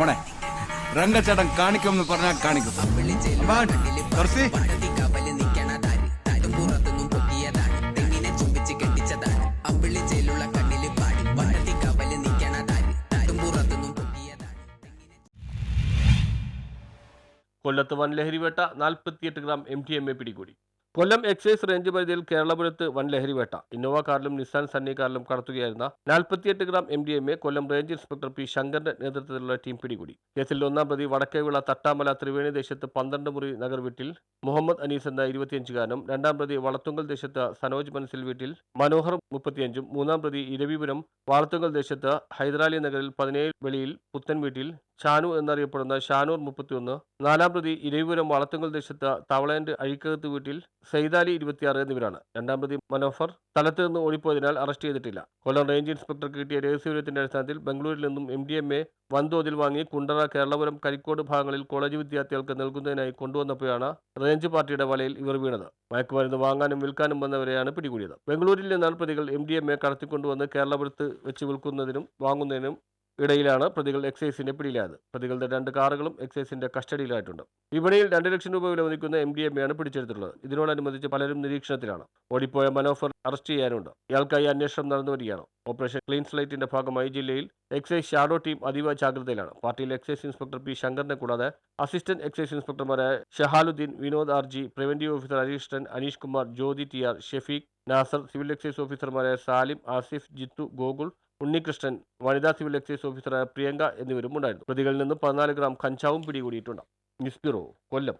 മോനെ രംഗച്ചേട്ടൻ കാണിക്കുമെന്ന് പറഞ്ഞാൽ കാണിക്കും. കുറച്ച് കൊല്ലത്ത് വൻലഹരിവേട്ട 48 ഗ്രാം MDMA പിടികൂടി. കൊല്ലം എക്സൈസ് റേഞ്ച് പരിധിയിൽ കേരളപുരത്ത് വൻ ലഹരിവേട്ട. ഇന്നോവ കാറിലും നിസാൻ സണ്ണി കാറിലും കടത്തുകയായിരുന്ന 48 gram MDMA Kollam range inspector P ശങ്കറിന്റെ നേതൃത്വത്തിലുള്ള ടീം പിടികൂടി. കേസിൽ ഒന്നാം പ്രതി വടക്കേവിള തട്ടാമല ത്രിവേണി ദേശത്ത് 12 മുറി നഗർ വീട്ടിൽ മുഹമ്മദ് അനീസ് എന്ന 25-കാരനും, രണ്ടാം പ്രതി വളത്തുങ്കൽ ദേശത്ത് സനോജ് മനസ്സിൽ വീട്ടിൽ മനോഹർ 35-ഉം, മൂന്നാം പ്രതി ഇരവിപുരം വാളത്തുങ്കൽ ദേശത്ത് ഹൈദരാലി നഗറിൽ 17 വെളിയിൽ പുത്തൻ വീട്ടിൽ ഷാനു എന്നറിയപ്പെടുന്ന ഷാനൂർ 31, നാലാം പ്രതി ഇരവിപുരം വളത്തുങ്കൽ ദേശത്ത് തവളയന്റ് അഴിക്കകത്ത് വീട്ടിൽ സൈദാലി 26 എന്നിവരാണ്. രണ്ടാം പ്രതി മനോഫർ സ്ഥലത്ത് നിന്ന് ഓടിപ്പോയതിനാൽ അറസ്റ്റ് ചെയ്തിട്ടില്ല. കൊല്ലം റേഞ്ച് ഇൻസ്പെക്ടർക്ക് കിട്ടിയ രഹസ്യവിവരത്തിന്റെ അടിസ്ഥാനത്തിൽ ബംഗളൂരിൽ നിന്നും MDMA വൻതോതിൽ വാങ്ങി കുണ്ടറ, കേരളപുരം, കരിക്കോട് ഭാഗങ്ങളിൽ കോളേജ് വിദ്യാർത്ഥികൾക്ക് നൽകുന്നതിനായി കൊണ്ടുവന്നപ്പോഴാണ് റേഞ്ച് പാർട്ടിയുടെ വലയിൽ ഇവർ വീണത്. മയക്കുമരുന്ന് വാങ്ങാനും വിൽക്കാനും വന്നവരെയാണ് പിടികൂടിയത്. ബംഗളൂരിൽ നിന്നാണ് പ്രതികൾ MDMA കടത്തിക്കൊണ്ടുവന്ന് കേരളപുരത്ത് വെച്ച് വിൽക്കുന്നതിനും വാങ്ങുന്നതിനും ഇടയിലാണ് പ്രതികൾ എക്സൈസിന്റെ പിടിയിലായത്. പ്രതികളുടെ 2 കാറുകളും എക്സൈസിന്റെ കസ്റ്റഡിയിലായിട്ടുണ്ട്. വിപണിയിൽ 2 ലക്ഷം രൂപ വില മതിക്കുന്ന MDMA ആണ് പിടിച്ചെടുത്തിട്ടുള്ളത്. ഇതിനോടനുബന്ധിച്ച് പലരും നിരീക്ഷണത്തിലാണ്. ഓടിപ്പോയ മനോഫർ അറസ്റ്റ് ചെയ്യാനുണ്ട്. ഇയാൾക്കായി അന്വേഷണം നടന്നുവരികയാണ്. ഓപ്പറേഷൻ ക്ലീൻ സ്ലൈറ്റിന്റെ ഭാഗമായി ജില്ലയിൽ എക്സൈസ് ഷാഡോ ടീം അതീവ ജാഗ്രതയിലാണ്. പാർട്ടിയിൽ എക്സൈസ് ഇൻസ്പെക്ടർ പി ശങ്കറിനെ കൂടാതെ അസിസ്റ്റന്റ് എക്സൈസ് ഇൻസ്പെക്ടർമാരായ Shahaludheen, Vinod RG, preventive officer Harishnan, Aneesh Kumar, Jyothi TR, Shefeeq, Nasar, civil excise ഓഫീസർമാരായ സാലിം, ആസിഫ്, ജിത്തു, ഗോകുൽ, ഉണ്ണികൃഷ്ണൻ, വനിതാ സിവിൽ എക്സൈസ് ഓഫീസറായ പ്രിയങ്ക എന്നിവരും ഉണ്ടായിരുന്നു. പ്രതികളിൽ നിന്ന് 14 ഗ്രാം കഞ്ചാവും പിടികൂടിയിട്ടുണ്ട്. ന്യൂസ് ബ്യൂറോ, കൊല്ലം.